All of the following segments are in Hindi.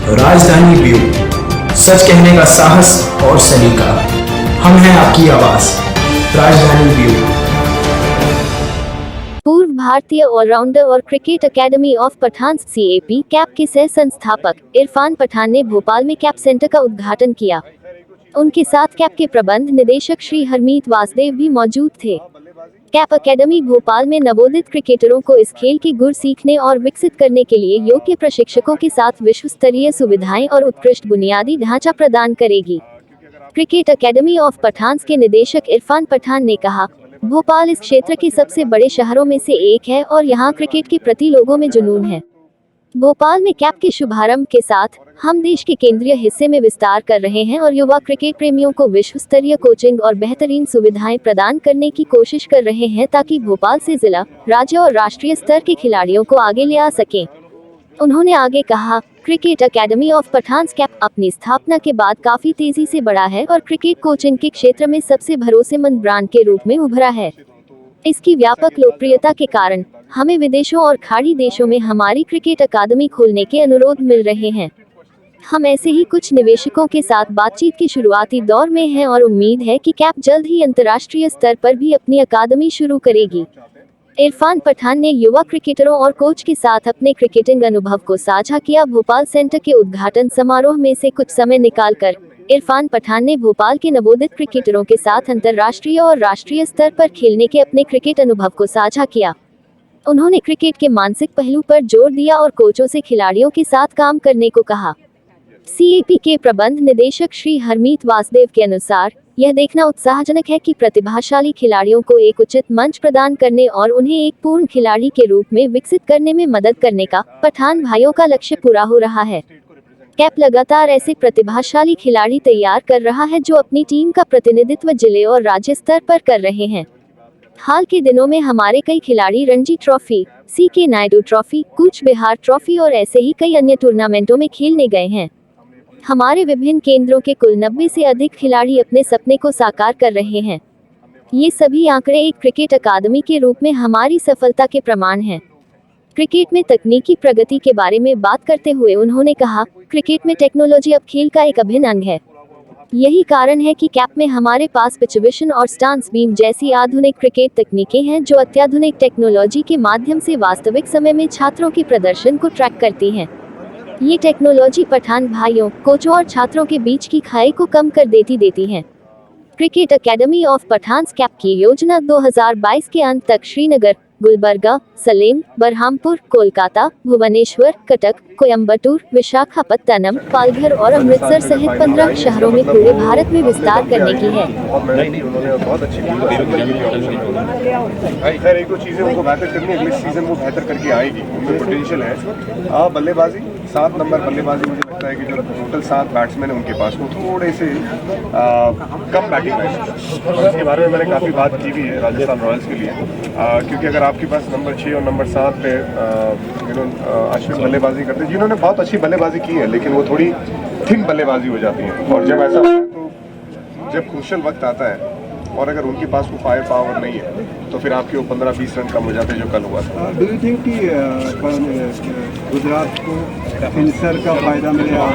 राजधानी व्यू, सच कहने का साहस और सलीका। हम हैं आपकी आवाज, राजधानी व्यू। पूर्व भारतीय ऑलराउंडर और cricket academy of Pathan (CAP) cap के सह संस्थापक इरफान पठान ने भोपाल में कैप सेंटर का उद्घाटन किया। उनके साथ कैप के प्रबंध निदेशक श्री हरमीत वासदेव भी मौजूद थे। कैप अकेडमी भोपाल में नवोदित क्रिकेटरों को इस खेल के गुर सीखने और विकसित करने के लिए योग्य प्रशिक्षकों के साथ विश्व स्तरीय सुविधाएं और उत्कृष्ट बुनियादी ढांचा प्रदान करेगी। क्रिकेट अकेडमी ऑफ पठान के निदेशक इरफान पठान ने कहा, भोपाल इस क्षेत्र के सबसे बड़े शहरों में से एक है और यहाँ क्रिकेट के प्रति लोगों में जुनून है। भोपाल में कैप के शुभारंभ के साथ हम देश के केंद्रीय हिस्से में विस्तार कर रहे हैं और युवा क्रिकेट प्रेमियों को विश्व स्तरीय कोचिंग और बेहतरीन सुविधाएं प्रदान करने की कोशिश कर रहे हैं ताकि भोपाल से जिला, राज्य और राष्ट्रीय स्तर के खिलाड़ियों को आगे ले आ सकें। उन्होंने आगे कहा, cricket academy of Pathan CAP अपनी स्थापना के बाद काफी तेजी से बढ़ा है और क्रिकेट कोचिंग के क्षेत्र में सबसे भरोसेमंद ब्रांड के रूप में उभरा है। इसकी व्यापक लोकप्रियता के कारण हमें विदेशों और खाड़ी देशों में हमारी क्रिकेट अकादमी खोलने के अनुरोध मिल रहे हैं। हम ऐसे ही कुछ निवेशकों के साथ बातचीत के शुरुआती दौर में हैं और उम्मीद है कि कैप जल्द ही अंतर्राष्ट्रीय स्तर पर भी अपनी अकादमी शुरू करेगी। इरफान पठान ने युवा क्रिकेटरों और कोच के साथ अपने क्रिकेटिंग अनुभव को साझा किया। भोपाल सेंटर के उद्घाटन समारोह में से कुछ समय निकालकर इरफान पठान ने भोपाल के नवोदित क्रिकेटरों के साथ अंतर्राष्ट्रीय और राष्ट्रीय स्तर पर खेलने के अपने क्रिकेट अनुभव को साझा किया। उन्होंने क्रिकेट के मानसिक पहलू पर जोर दिया और कोचों से खिलाड़ियों के साथ काम करने को कहा। CAP के प्रबंध निदेशक श्री हरमीत वासदेव के अनुसार, यह देखना उत्साहजनक है कि प्रतिभाशाली खिलाड़ियों को एक उचित मंच प्रदान करने और उन्हें एक पूर्ण खिलाड़ी के रूप में विकसित करने में मदद करने का पठान भाइयों का लक्ष्य पूरा हो रहा है। कैप लगातार ऐसे प्रतिभाशाली खिलाड़ी तैयार कर रहा है जो अपनी टीम का प्रतिनिधित्व जिले और राज्य स्तर पर कर रहे हैं। हाल के दिनों में हमारे कई खिलाड़ी Ranji trophy, CK Naidu trophy, Cooch Behar trophy और ऐसे ही कई अन्य टूर्नामेंटों में खेलने गए हैं। हमारे विभिन्न केंद्रों के कुल 90 से अधिक खिलाड़ी अपने सपने को साकार कर रहे हैं। ये सभी आंकड़े एक क्रिकेट अकादमी के रूप में हमारी सफलता के प्रमाण हैं। क्रिकेट में तकनीकी प्रगति के बारे में बात करते हुए उन्होंने कहा, क्रिकेट में टेक्नोलॉजी अब खेल का एक अभिन्न अंग है। यही कारण है कि कैप में हमारे पास पिच विजन और स्टांस बीम जैसी आधुनिक क्रिकेट तकनीकें हैं जो अत्याधुनिक टेक्नोलॉजी के माध्यम से वास्तविक समय में छात्रों के प्रदर्शन को ट्रैक करती हैं। ये टेक्नोलॉजी पठान भाइयों, कोचों और छात्रों के बीच की खाई को कम कर देती हैं। Cricket academy of Pathan CAP की योजना 2022 के अंत तक श्रीनगर, गुलबर्गा, सलेम, बरहामपुर, कोलकाता, भुवनेश्वर, कटक, कोयम्बटूर, विशाखापत्तनम, पालघर और अमृतसर सहित 15 शहरों में पूरे भारत में विस्तार करने की है। बहुत अच्छी खैर एक दो चीजें उनको बेहतर करनी है, अगले सीजन वो बेहतर करके आएगी, उनमें पोटेंशियल है। बल्लेबाजी 7 नंबर बल्लेबाजी, मुझे लगता है कि जो टोटल 7 बैट्समैन है उनके पास वो थोड़े से कम बैटिंग है। इसके बारे में मैंने काफ़ी बात की भी है राजस्थान रॉयल्स के लिए, क्योंकि अगर आपके पास नंबर 6 और नंबर 7 पे अश्विन बल्लेबाजी करते हैं, जिन्होंने बहुत अच्छी बल्लेबाजी की है, लेकिन वो थोड़ी थिन बल्लेबाजी हो जाती है। और जब ऐसा होता है तो जब क्रूशियल वक्त आता है और अगर उनके पास वो फायर पावर नहीं है तो फिर आपके वो 15-20 रन कम हो जाते हैं, जो कल हुआ था। डू यू थिंक कि गुजरात को फिनिशर का फायदा मिलेगा?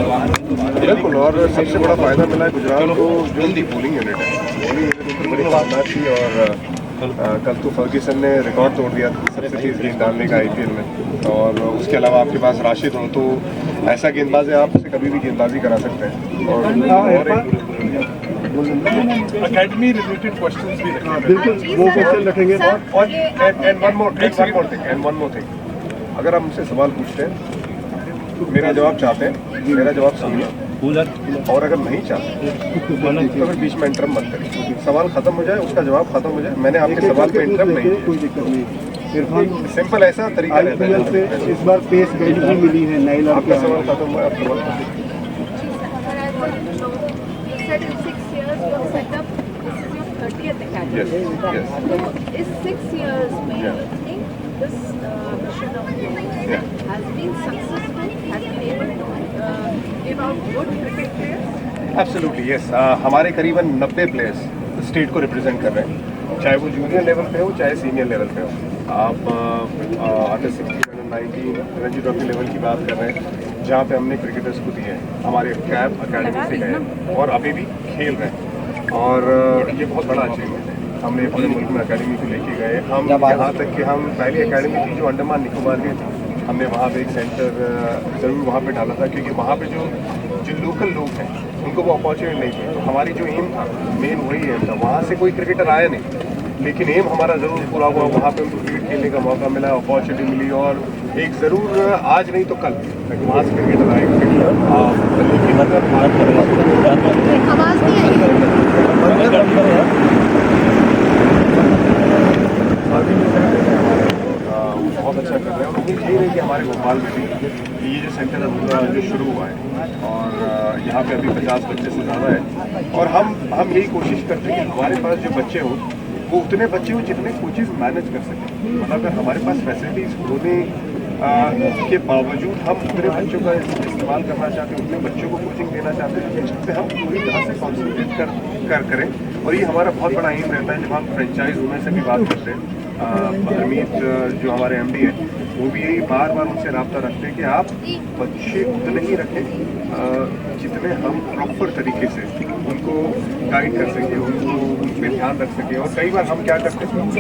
बिल्कुल, और सबसे बड़ा फायदा मिला है गुजरात को जो उनकी बॉलिंग यूनिट है। बॉलिंग यूनिट ऊपर बड़ी बात थी और कल तो फर्ग्यूसन ने रिकॉर्ड तोड़ दिया सबसे तेज गेंद डालने का IPL में। और उसके अलावा आपके पास राशिद हो तो ऐसा गेंदबाज है, आप उसे कभी भी गेंदबाजी करा सकते हैं। और अकेडमी रिलेटेड क्वेश्चंस भी रखेंगे, बिल्कुल वो क्वेश्चन रखेंगे। और एंड वन मोर थिंग, अगर आप मुझसे सवाल पूछते हैं मेरा जवाब चाहते हैं, मेरा जवाब सुनिए, और अगर नहीं चाहते तो फिर बीच में इंटरप्ट मत करिए। सवाल खत्म हो जाए, उसका जवाब खत्म हो जाए, मैंने आपके सवाल पे इंटरप्ट नहीं किया। कोई दिक्कत नहीं। इरफान, सिंपल ऐसा तरीका रहता है। से इस बार पेस गई मिली है नए लड़के। आपका सवाल खत्म हुआ, आप सवाल Is 6 years में this mission of yours has been successful, has been able to give out good cricket players? Absolutely yes. हमारे करीबन 90 प्लेयर्स स्टेट को रिप्रेजेंट कर रहे हैं, चाहे वो जूनियर लेवल पे हो चाहे सीनियर लेवल पे हो। आप under 16 under 19 Ranji trophy level की बात कर रहे हैं, जहाँ पे हमने क्रिकेटर्स को दिए हैं, हमारे कैप अकेडमी से गए और अभी भी खेल रहे हैं। और ये बहुत बड़ा अचीवमेंट है। हमने पूरे मुल्क में अकेडमी को लेके गए। हम यहाँ तक कि हम पहली अकेडमी थी जो अंडमान निकोबार में थी, हमने वहाँ पे एक सेंटर ज़रूर वहाँ पे डाला था, क्योंकि वहाँ पे जो लोकल लोग हैं उनको वो अपॉर्चुनिटी नहीं थी। तो हमारी जो एम था, मेन वही एम था। वहाँ से कोई क्रिकेटर आया नहीं, लेकिन एम हमारा ज़रूर पूरा हुआ। वहाँ पे उनको क्रिकेट खेलने का मौका मिला, अपॉर्चुनिटी मिली, और एक ज़रूर आज नहीं तो कल वहाँ से क्रिकेटर आएंगे। लेकिन अगर आवाज़ नहीं बहुत अच्छा कर रहे हैं। और उम्मीद यही रही कि हमारे भोपाल में भी ये जो सेंटर है जो शुरू हुआ है, और यहाँ पे अभी 50 बच्चे से ज़्यादा है। और हम यही कोशिश करते हैं कि हमारे पास जो बच्चे हों वो उतने बच्चे हों जितने कोचेज़ मैनेज कर सकें। मतलब अगर हमारे पास फैसिलिटीज़ होने के बावजूद हम उतने बच्चों का इस्तेमाल करना चाहते हैं, उतने बच्चों को कोचिंग देना चाहते हैं जिस पे हम पूरी तरह से कॉन्सेंट्रेट करें। और ये हमारा बहुत बड़ा एम रहता है। जब हम फ्रेंचाइज ओनर से भी बात करते हैं, अमित जो हमारे एमडी है, वो भी यही बार बार उनसे रब्ता रखते हैं कि आप बच्चे उतने ही रखें जितने हम प्रॉपर तरीके से उनको गाइड कर सकें, उनको उन पर ध्यान रख सकें। और कई बार हम क्या करते हैं,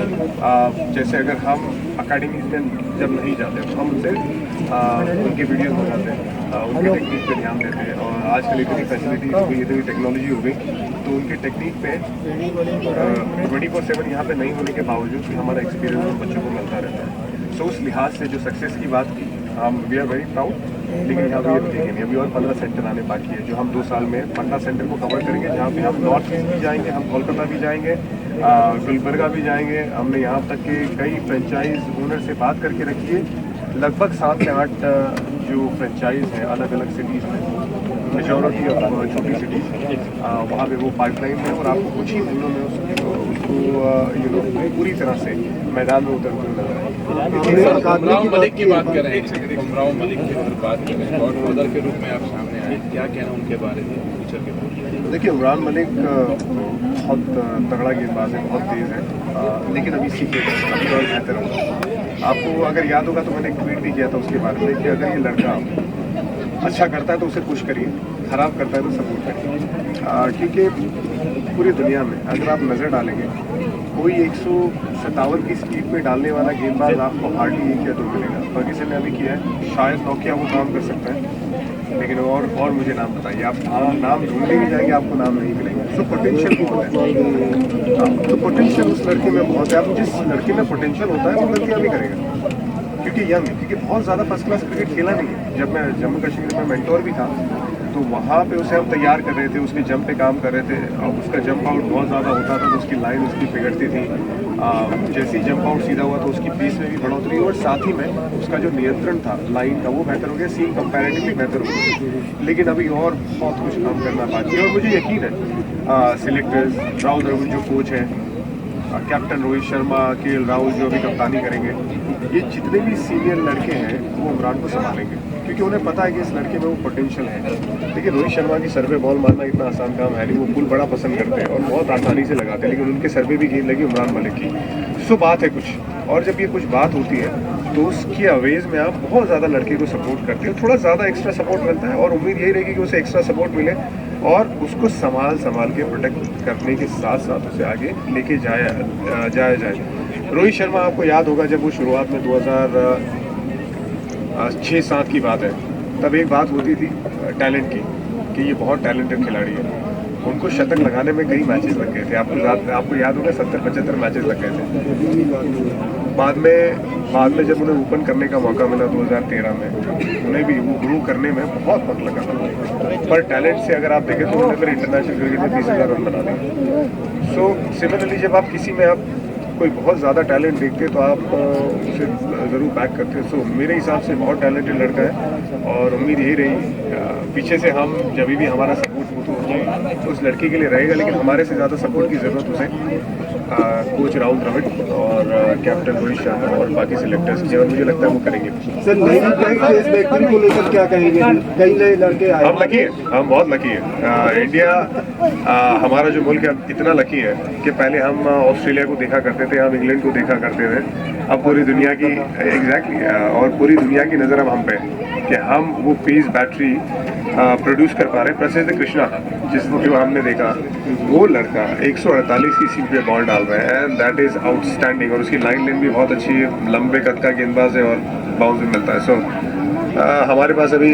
जैसे अगर हम अकेडमीज में जब नहीं जाते तो हम उनसे उनके वीडियोज बनाते हैं, उनके टेक्निक पे ध्यान देते हैं। और आजकल इतनी फैसिलिटीज हो गई, इतनी टेक्नोलॉजी हो गई, तो उनके टेक्निक पे 24/7 यहाँ पे नहीं होने के बावजूद भी हमारा एक्सपीरियंस उन बच्चों को मिलता रहता है। सो उस लिहाज से जो सक्सेस की बात की, हम वी आर वेरी प्राउड। लेकिन यहाँ पे देखेंगे अभी और 15 सेंटर आने बाकी है, जो हम 2 साल में 15 सेंटर को कवर करेंगे, जहाँ पे हम नॉर्थ ईस्ट भी जाएंगे, हम कोलकाता भी जाएंगे, गुलबर्गा भी जाएंगे। हमने यहाँ तक के कई फ्रेंचाइज ओनर से बात करके रखी है। लगभग 7 से 8 जो फ्रेंचाइज हैं अलग अलग सिटीज़ में, मेजॉरिटी ऑफ छोटी सिटीज़, वहाँ पे वो पाइपलाइन में, और आपको कुछ ही महीनों में उसको पूरी तरह से मैदान में उतरते हुए नजर आएंगे। उमराव मलिक की बात कर रहे हैं, उमराव मलिक की अगर बात करें, गॉडफादर के रूप में आप सामने आए, क्या कहना उनके बारे में, फ्यूचर के बारे में? देखिए, उमरान मलिक बहुत तगड़ा गेंदबाज है, बहुत तेज़ है, लेकिन अभी सीखेगा, अभी और बेहतर होगा। आपको अगर याद होगा तो मैंने एक ट्वीट भी किया था उसके बारे में कि अगर ये लड़का अच्छा करता है तो उसे पुश करिए, ख़राब करता है तो सपोर्ट करिए। क्योंकि पूरी दुनिया में अगर आप नज़र डालेंगे, कोई 157 की स्पीड पे डालने वाला गेंदबाज आपको हार्डली 1 या 2 मिलेगा। पाकिस्तान ने अभी किया है, शायद नोकिया वो काम कर सकता है, लेकिन और मुझे नाम बताइए, आप नाम ढूंढने भी जाएंगे आपको नाम नहीं मिलेंगे। सो पोटेंशियल बहुत है, तो पोटेंशियल उस लड़के में बहुत है। अब जिस लड़के में पोटेंशियल होता है वो गलतियाँ भी करेगा, क्योंकि यंग है, क्योंकि बहुत ज़्यादा फर्स्ट क्लास क्रिकेट खेला नहीं है। जब मैं जम्मू कश्मीर में मेंटोर भी था तो वहाँ पे उसे हम तैयार कर रहे थे, उसके जंप पे काम कर रहे थे, और उसका जंप आउट बहुत ज़्यादा होता था तो उसकी लाइन उसकी बिगड़ती थी। जैसे ही जंप आउट सीधा हुआ तो उसकी पेस में भी बढ़ोतरी, और साथ ही में उसका जो नियंत्रण था लाइन का वो बेहतर हो गया, सीम कंपैरेटिवली बेहतर हो गया। लेकिन अभी और बहुत कुछ काम करना बाकी है, और मुझे यकीन है सिलेक्टर्स राहुल द्रविड़ जो कोच हैं, कैप्टन रोहित शर्मा, केएल राहुल जो अभी कप्तानी करेंगे, ये जितने भी सीनियर लड़के हैं वो उमरान को संभालेंगे, क्योंकि उन्हें पता है कि इस लड़के में वो पोटेंशियल है। देखिए, रोहित शर्मा की सर्वे बॉल मारना इतना आसान काम है नहीं, वो पुल बड़ा पसंद करते हैं और बहुत आसानी से लगाते हैं, लेकिन उनके सर्वे भी गेंद लगी उमरान मलिक की। सो बात है कुछ, और जब ये कुछ बात होती है तो उसकी अवेज में आप बहुत ज़्यादा लड़के को सपोर्ट करते हो, थोड़ा ज़्यादा एक्स्ट्रा सपोर्ट मिलता है, और उम्मीद यही रहेगी कि उसे एक्स्ट्रा सपोर्ट मिले और उसको संभाल के प्रोटेक्ट करने के साथ साथ उसे आगे लेके जाया जाए। रोहित शर्मा, आपको याद होगा जब वो शुरुआत में 2006-07 की बात है, तब एक बात होती थी टैलेंट की कि ये बहुत टैलेंटेड खिलाड़ी है। उनको शतक लगाने में कई मैचेस लग गए थे, आपको याद होगा 70-75 मैचेस लग गए थे। बाद में जब उन्हें ओपन करने का मौका मिला 2013 में, उन्हें भी वो ग्रो करने में बहुत वक्त लगा था, पर टैलेंट से अगर आप देखें तो उन्होंने फिर इंटरनेशनल क्रिकेट में 30,000 रन बना दिए। सो सिमिलरली जब आप किसी में आप कोई बहुत ज़्यादा टैलेंट देखते तो आप उसे ज़रूर बैक करते हैं। सो मेरे हिसाब से बहुत टैलेंटेड लड़का है, और उम्मीद यही रही पीछे से हम जब भी हमारा सपोर्ट हो तो उस लड़के के लिए रहेगा, लेकिन हमारे से ज़्यादा सपोर्ट की ज़रूरत उसे कोच राहुल द्रविड़ और कैप्टन रोहित शर्मा और बाकी सिलेक्टर्स की, और मुझे लगता है वो करेंगे। सर, नई इस व्यक्ति को लेकर क्या कहेंगे? कई नए लड़के आए, हम लकी हैं, हम बहुत लकी हैं। इंडिया हमारा जो मुल्क है इतना लकी है कि पहले हम ऑस्ट्रेलिया को देखा करते थे, हम इंग्लैंड को देखा करते थे, अब पूरी दुनिया की और पूरी दुनिया की नज़र अब हम पे, कि हम वो पेस बैटरी प्रोड्यूस कर पा रहे हैं। प्रसिद्ध कृष्णा जो हमने देखा, वो लड़का 148 की सीट पे बॉल डाल रहा है एंड दैट इज़ आउटस्टैंडिंग। और उसकी लाइन लेन भी बहुत अच्छी है, लंबे कद का गेंदबाज है और बाउंस भी मिलता है। सो हमारे पास अभी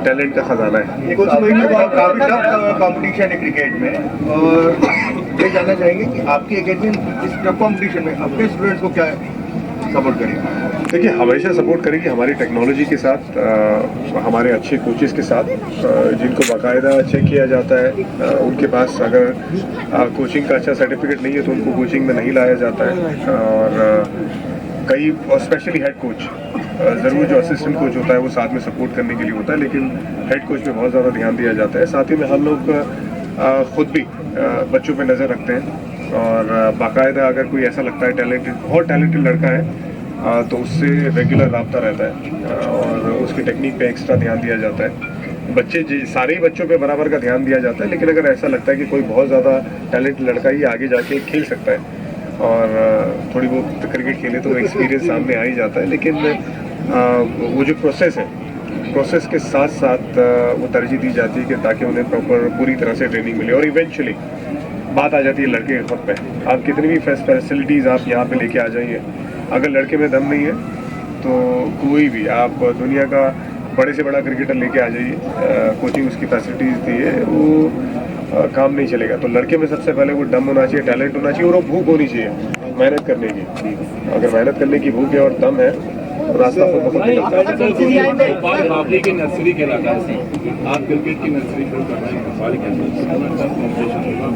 टैलेंट का खजाना है। कुछ महीने बाद काफी टफ कंपटीशन है क्रिकेट में, और ये जानना चाहेंगे कि आपकी एकेडमी इस टफ कंपटीशन में अपने स्टूडेंट्स को क्या सपोर्ट करेगी? देखिए, हमेशा सपोर्ट करेगी हमारी टेक्नोलॉजी के साथ, हमारे अच्छे कोचेस के साथ, जिनको बाकायदा चेक किया जाता है। उनके पास अगर कोचिंग का अच्छा सर्टिफिकेट नहीं है तो उनको कोचिंग में नहीं लाया जाता है। और कई, और स्पेशली हेड कोच, ज़रूर जो असिस्टेंट कोच होता है वो साथ में सपोर्ट करने के लिए होता है, लेकिन हेड कोच पे बहुत ज़्यादा ध्यान दिया जाता है। साथ ही में हम लोग खुद भी बच्चों पे नज़र रखते हैं, और बाकायदा अगर कोई ऐसा लगता है बहुत टैलेंटेड लड़का है तो उससे रेगुलर रब्ता रहता है और उसकी टेक्निक पे एक्स्ट्रा ध्यान दिया जाता है। सारे ही बच्चों पे बराबर का ध्यान दिया जाता है, लेकिन अगर ऐसा लगता है कि कोई बहुत ज़्यादा टैलेंटेड लड़का ही आगे जाके खेल सकता है और थोड़ी बहुत क्रिकेट खेले तो एक्सपीरियंस सामने आ ही जाता है। लेकिन वो जो प्रोसेस है, प्रोसेस के साथ साथ वो तरजीह दी जाती है कि ताकि उन्हें प्रॉपर पूरी तरह से ट्रेनिंग मिले। और इवेंचुअली बात आ जाती है लड़के के खुद पे। आप कितनी भी फैसिलिटीज़ आप यहाँ पे लेके आ जाइए, अगर लड़के में दम नहीं है तो कोई भी आप दुनिया का बड़े से बड़ा क्रिकेटर लेके आ जाइए, कोचिंग उसकी फैसिलिटीज़ दी है, वो काम नहीं चलेगा। तो लड़के में सबसे पहले वो दम होना चाहिए, टैलेंट होना चाहिए, और वो भूख होनी चाहिए मेहनत करने की। अगर मेहनत करने की भूख है और दम है तो रास्ता खुद ब खुद निकलता है। भोपाल बावली की नर्सरी के इलाका से आप क्रिकेट की नर्सरी शुरू कर रहे हैं भोपाल के अंदर,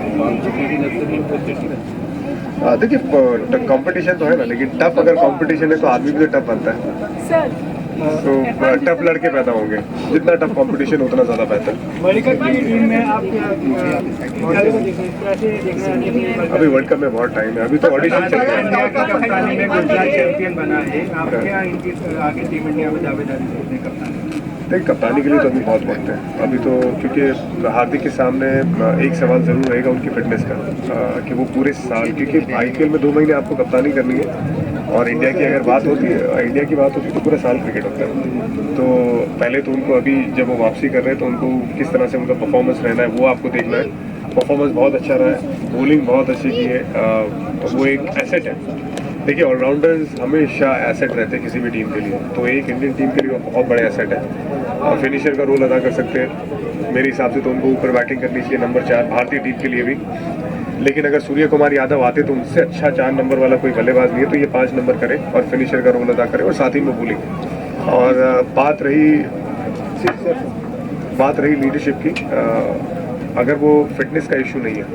भोपाल की नर्सरी। देखिए, कंपटीशन तो है ना, लेकिन टफ अगर कंपटीशन है तो आदमी भी तो टफ बनता है। तो टफ लड़के पैदा होंगे, जितना टफ कंपटीशन उतना ज़्यादा बेहतर। अभी वर्ल्ड कप में बहुत टाइम है, अभी तो ऑडिशन चल रहा है। चैंपियन बना है, आप क्या इनकी आगे टीम इंडिया में दावेदारी करना है? देखिए, कप्तानी के लिए तो अभी बहुत वक्त है। अभी तो क्योंकि हार्दिक के सामने एक सवाल ज़रूर रहेगा उनकी फिटनेस का, कि वो पूरे साल, क्योंकि IPL में 2 महीने आपको कप्तानी करनी है, और इंडिया की अगर बात होती है, इंडिया की बात होती है तो पूरा साल क्रिकेट होता है। तो पहले तो उनको, अभी जब वो वापसी कर रहे हैं तो उनको किस तरह से उनका परफॉर्मेंस रहना है वो आपको देखना है। परफॉर्मेंस बहुत अच्छा रहा है, बॉलिंग बहुत अच्छी की है, तो वो एक एसेट है। देखिए, ऑलराउंडर्स हमेशा एसेट रहते हैं किसी भी टीम के लिए, तो एक इंडियन टीम के लिए बहुत बड़े एसेट है। फिनिशर का रोल अदा कर सकते हैं मेरे हिसाब से, तो उनको ऊपर बैटिंग करनी चाहिए, नंबर 4 भारतीय टीम के लिए भी। लेकिन अगर सूर्य कुमार यादव आते तो उनसे अच्छा 4 नंबर वाला कोई बल्लेबाज नहीं है, तो ये 5 नंबर करे और फिनिशर का रोल अदा करे, और साथ ही में बॉलिंग। और बात रही लीडरशिप की, अगर वो फिटनेस का इशू नहीं है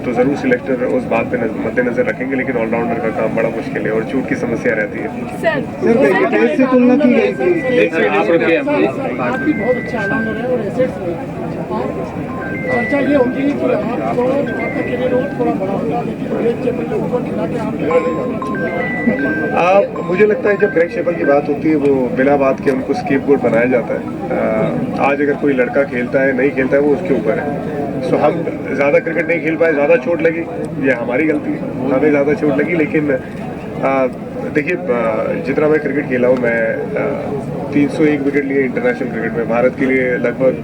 तो ज़रूर सिलेक्टर उस बात पे मद्देनजर रखेंगे, लेकिन ऑलराउंडर का काम बड़ा मुश्किल है और चोट की समस्या रहती है। सर, से तुलना की गई थी। आपकी बहुत अच्छा ऑलराउंडर है और एसेट्स है। चर्चा ये होती है कि आपको आपका करियर और थोड़ा बड़ा होगा, लेकिन ग्रेग चैपल के ऊपर खिला के आप, मुझे लगता है जब ग्रेग चैपल की बात होती है वो बिना बात के उनको स्केपगोट बनाया जाता है। आज अगर कोई लड़का खेलता है नहीं खेलता है वो उसके ऊपर है। सो हम ज़्यादा क्रिकेट नहीं खेल पाए, ज़्यादा चोट लगी, ये हमारी गलती है, हमें ज़्यादा चोट लगी। लेकिन देखिए, जितना मैं क्रिकेट खेला हूँ, मैं 301 विकेट लिए इंटरनेशनल क्रिकेट में, भारत के लिए लगभग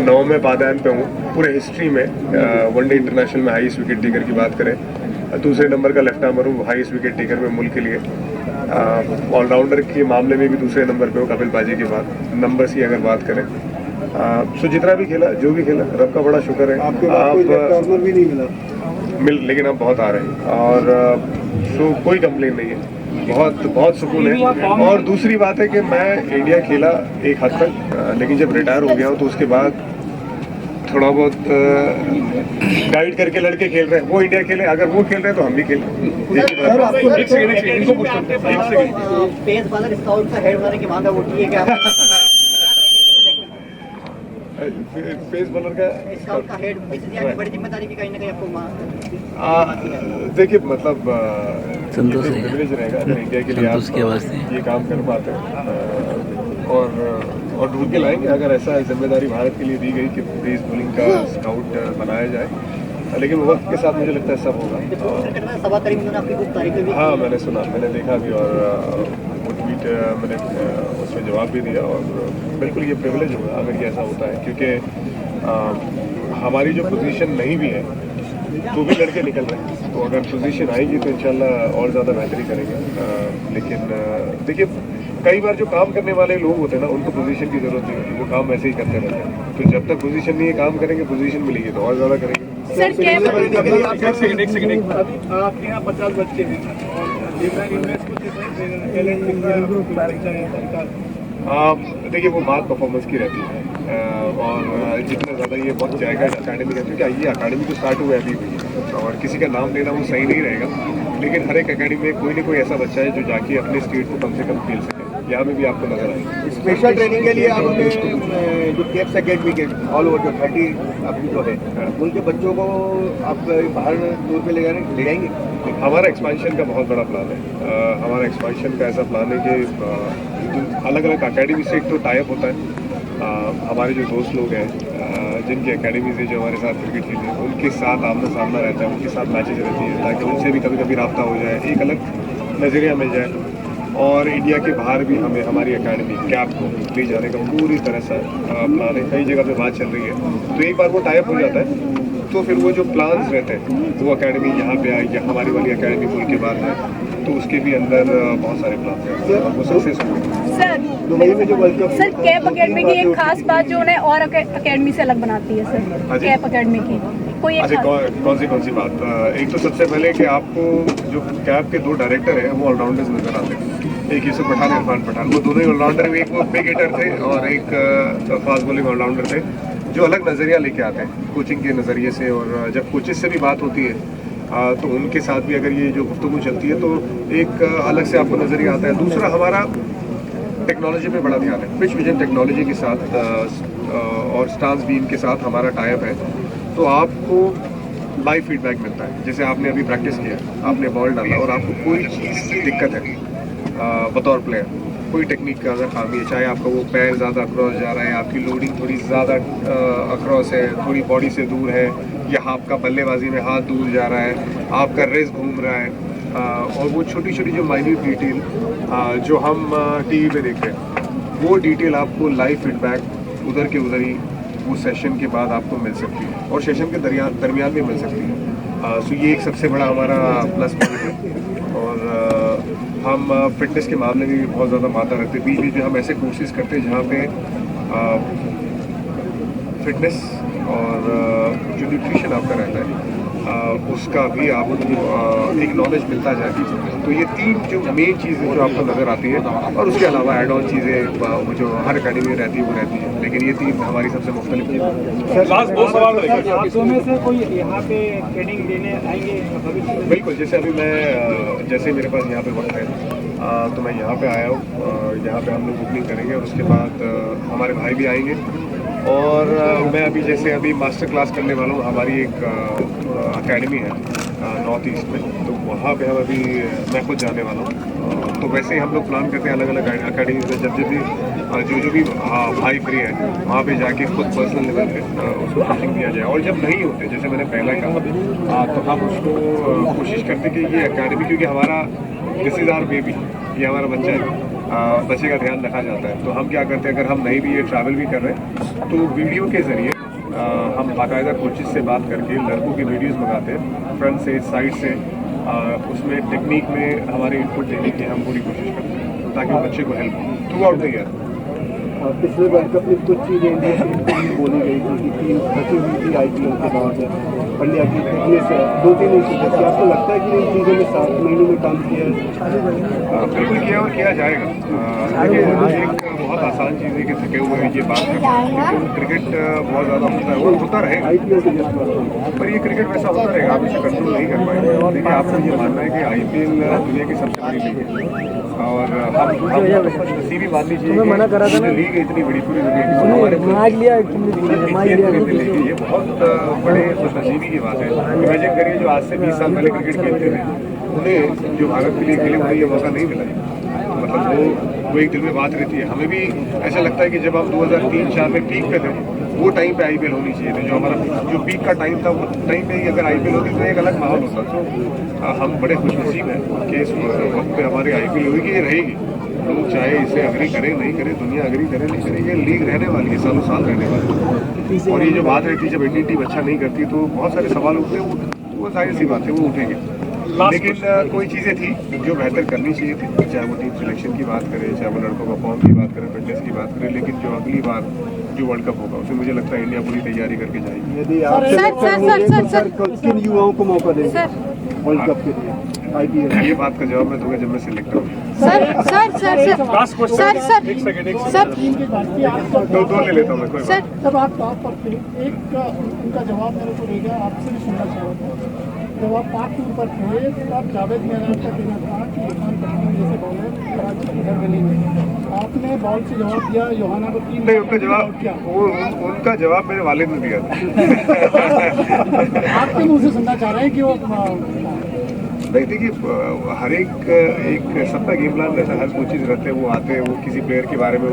9वें पायदान पे हूँ पूरे हिस्ट्री में। वनडे इंटरनेशनल में हाईएस्ट विकेट टेकर की बात करें, दूसरे नंबर का लेफ्ट आर्मर हूँ हाईएस्ट विकेट टेकर में मुल्क के लिए। ऑलराउंडर के मामले में भी दूसरे नंबर पे हूँ कपिल पाजी के बाद, नंबर्स की अगर बात करें। सो जितना भी खेला, जो भी खेला, रब का बड़ा शुक्र है। आपको भी नहीं मिला, लेकिन अब बहुत आ रहे हैं, और सो कोई कंप्लेन नहीं है, बहुत सुकून है। और दूसरी बात है कि मैं इंडिया खेला एक हद तक, लेकिन जब रिटायर हो गया हूँ तो उसके बाद थोड़ा बहुत गाइड करके लड़के खेल रहे हैं, वो इंडिया खेले, अगर वो खेल रहे हैं तो हम भी खेलें। पेस बॉलर स्काउट का हेड बनाने की मांग उठी है क्या? पेस बॉलर का स्काउट का हेड बड़ी जिम्मेदारी की कहीं ना कहीं आपको देखिए, मतलब प्रिविलेज रहेगा अगर इंडिया के लिए आप ये काम कर पाते हैं, और ढूंढ के लाएंगे। अगर ऐसा जिम्मेदारी भारत के लिए दी गई कि पेस बॉलिंग का स्काउट बनाया जाए लेकिन वक्त के साथ मुझे लगता है सब होगा। सभा करीब उन्होंने आपकी कुछ तारीफ भी हाँ, मैंने सुना, मैंने देखा भी, और वो ट्वीट मैंने उसमें जवाब भी दिया। और बिल्कुल ये प्रिविलेज होगा अगर ये ऐसा होता है, क्योंकि हमारी जो पोजीशन नहीं भी है तो भी लड़के निकल रहे हैं। तो अगर पोजीशन आएगी तो इंशाल्लाह और ज़्यादा बेहतरी करेंगे। लेकिन देखिए, कई बार जो काम करने वाले लोग होते हैं ना, उनको पोजीशन की ज़रूरत नहीं होती, वो काम वैसे ही करते रहते हैं। तो जब तक पोजीशन नहीं है, काम करेंगे, पोजीशन मिलेगी तो और ज़्यादा करेंगे। सर आपके यहाँ 50 बच्चे हैं और देखिए, वो बात परफॉर्मेंस की रहती है। और जितना ज़्यादा ये वक्त जाएगा अकेडमी का, क्योंकि ये अकेडमी तो स्टार्ट हुआ अभी हुई है, और किसी का नाम लेना वो सही नहीं रहेगा। लेकिन हर एक अकेडमी में कोई ना कोई ऐसा बच्चा है जो जाके अपने स्टेट को कम से कम खेल सके। यहाँ में भी आपको नजर आएगी। स्पेशल ट्रेनिंग के लिए आपने जो केप्स अकेडमी के ऑल ओवर जो 30 आपकी जो है उनके बच्चों को आप बाहर टूर पे ले जाएंगे। हमारा एक्सपेंशन का बहुत बड़ा प्लान है। हमारा एक्सपेंशन का ऐसा प्लान है कि अलग अलग अकेडमी से एक तो टाइप होता है। हमारे जो दोस्त लोग हैं जिनकी अकेडमी से जो हमारे साथ क्रिकेट खेलते हैं, उनके साथ आमना सामना रहता है, उनके साथ मैचेज रहती है, ताकि उनसे भी कभी कभी रब्ता हो जाए, एक अलग नज़रिया मिल जाए। और इंडिया के बाहर भी हमें हमारी एकेडमी कैप को ले जाने का पूरी तरह से प्लान है। कई जगह पे बात चल रही है, तो एक बार वो टाइप हो जाता है तो फिर वो जो प्लान्स रहते हैं, वो एकेडमी यहाँ पे आए या हमारी वाली एकेडमी खुल के बाद है, तो उसके भी अंदर बहुत सारे प्लान हैं और वो सक्सेस होंगे। सर दुबई में जो world cup sir cap academy की एक खास बात जो उन्हें और अकेडमी से अलग बनाती है सर, कैप अकेडमी की कोई अच्छा, कौन सी बात? एक तो सबसे पहले कि आपको जो कैप के 2 डायरेक्टर हैं वो ऑलराउंडर्स नजर आते हैं। एक यूसुफ पठान, इरफान पठान, वो दोनों ही ऑलराउंडर, एक वो बिग हिटर थे और एक फास्ट बॉलिंग ऑलराउंडर थे, जो अलग नज़रिया लेके आते हैं कोचिंग के नज़रिए से। और जब कोचेस से भी बात होती है तो उनके साथ भी अगर ये जो गुफ्तगू चलती है तो एक अलग से आपको नज़रिया आता है। दूसरा, हमारा टेक्नोलॉजी पे बड़ा ध्यान है। पिच विजन टेक्नोलॉजी के साथ और स्टांस बीम के साथ हमारा टाइप है, तो आपको लाइव फीडबैक मिलता है। जैसे आपने अभी प्रैक्टिस किया, आपने बॉल डाला और आपको कोई चीज़ की दिक्कत है बतौर प्लेयर, कोई टेक्निक का अगर खामी है, चाहे आपका वो पैर ज़्यादा अक्रॉस जा रहा है, आपकी लोडिंग थोड़ी ज़्यादा अक्रॉस है, थोड़ी बॉडी से दूर है, या आपका बल्लेबाजी में हाथ दूर जा रहा है, आपका रेस घूम रहा है, और वो छोटी छोटी जो माइन्यूट डिटेल जो हम टीवी पे देखते हैं, वो डिटेल आपको लाइव फीडबैक उधर के उधर ही वो सेशन के बाद आपको मिल सकती है, और सेशन के दरमियान भी मिल सकती है। सो ये एक सबसे बड़ा हमारा प्लस पॉइंट है। और हम फिटनेस के मामले में भी बहुत ज़्यादा मात्रा रखते हैं। बीच बीच में हम ऐसे कोर्सेज करते हैं जहाँ पे फिटनेस और जो न्यूट्रिशन आपका रहता है उसका भी आपको एक नॉलेज मिलता जाती है। तो ये 3 जो मेन चीज़ें जो आपको नज़र आती है, और उसके अलावा एड ऑन चीज़ें जो हर अकेडमी में रहती है वो रहती है, लेकिन ये 3 हमारी सबसे मुख्तलिफ चीज़ें। लास्ट 2 सवाल आपको में से कोई यहाँ पे ट्रेनिंग देने आएंगे भविष्य में? बिल्कुल, जैसे अभी मैं जैसे मेरे पास यहाँ पे वक्त है तो मैं यहाँ पे आया हूँ। यहाँ पे हम लोग ओपनिंग करेंगे और उसके बाद हमारे भाई भी आएंगे। और मैं अभी मास्टर क्लास करने वाला हूँ। हमारी एक एकेडमी है नॉर्थ ईस्ट में, तो वहाँ पे हम मैं खुद जाने वाला हूँ। तो वैसे ही हम लोग प्लान करते हैं अलग अलग अकेडमी में, जब भी जो भी भाई फ्री है वहाँ पे जाके खुद पर्सनल लेवल पे उसको कोचिंग दिया जाए। और जब नहीं होते, जैसे मैंने पहले कहा, तो हम उसको कोशिश करते कि ये अकेडमी, क्योंकि हमारा दिस इज़ आवर बेबी, ये हमारा बच्चा है, बच्चे का ध्यान रखा जाता है। तो हम क्या करते हैं, अगर हम नहीं भी ये ट्रैवल भी कर रहे हैं तो वीडियो के ज़रिए हम बाकायदा कोचेस से बात करके लड़कों की वीडियोस मंगाते हैं, फ्रंट से साइड से, उसमें टेक्निक में हमारे इनपुट देने की हम पूरी कोशिश करते हैं ताकि बच्चे को हेल्प हो थ्रू आउट द ईयर। पिछले वर्ल्ड कप में कुछ चीज़ें इंडिया की बोली गई थी कि टीम फंसी हुई थी IPL के दौर में, पंड्या की फिटनेस 2-3 इंच। आपको लगता है कि इन चीज़ों में 7 महीनों में काम किया है? बिल्कुल किया और किया जाएगा। देखिए, एक बहुत आसान चीज़ है कि थके हुए हैं ये बात करना, लेकिन क्रिकेट बहुत ज़्यादा होता है और होता रहेगा। IPL के जस्ट पर ये क्रिकेट वैसा होता रहेगा, आप इसे कंट्रोल नहीं कर पाएंगे। देखिए, आपको ये मानना है कि IPL दुनिया की सबसे बड़ी लीग है, और हम नसीबी मान लीजिए लीग इतनी बड़ी पूरी दुनिया की, ये बहुत बड़े नसीबी की बात है। इमेजिन करिए, जो आज से 20 साल पहले क्रिकेट खेलते थे, उन्हें जो भारत के लिए खेले उन्हें ये मौका नहीं मिला। मतलब वो एक दिल में बात रहती है। हमें भी ऐसा लगता है कि जब हम 2003-04 में पीक पे थे, वो टाइम पे आईपीएल होनी चाहिए थी। जो हमारा जो पीक का टाइम था, वो टाइम पे ही अगर आईपीएल होती तो एक अलग माहौल होता। तो हम बड़े खुशनसीब हैं कि इस वक्त पे हमारी आईपीएल होगी, ये रहेगी। लोग चाहे इसे अग्री करें नहीं करें, दुनिया अग्री करे नहीं करे, ये लीग रहने वाली है, सालों साल रहने वाली है। और ये जो बात रहती है, जब इंडियन टीम अच्छा नहीं करती तो बहुत सारे सवाल उठते हैं, वो जाहिर सी बात है, वो उठेंगे। लेकिन कोई चीज़ें थी जो बेहतर करनी चाहिए थी, चाहे वो टीम सिलेक्शन की बात करें, चाहे वो लड़कों का फॉर्म की बात करें, फिटनेस की बात करें। लेकिन जो अगली बार जो वर्ल्ड कप होगा, उसमें मुझे लगता है इंडिया पूरी तैयारी करके जाएगी। यदि आप किन युवाओं को मौका देंगे वर्ल्ड कप के लिए आईपीएल? ये बात का जवाब मैं दूंगा जब मैं सिलेक्ट होंगे। दो ले लेता हूँ मैं, कोई बात। जब आप टॉप पर थे, एक उनका जवाब मेरे को देगा, आपसे भी सुनना चाह रहा था। जब आप पाक टूर पर थे, तब जावेद मियां का कहना था कि इरफान पठान जैसे बॉलर कराची की हर गली में, आपने बॉल से जवाब दिया, योहाना को टीम नहीं, उनका जवाब उनका जवाब मेरे वालिद ने दिया था। आपके मुंह से सुनना चाह रहे हैं कि वो नहीं, देखिए हर एक सबका गेम प्लान रहता है, हर कोचेज रहते हैं, वो आते हैं, वो किसी प्लेयर के बारे में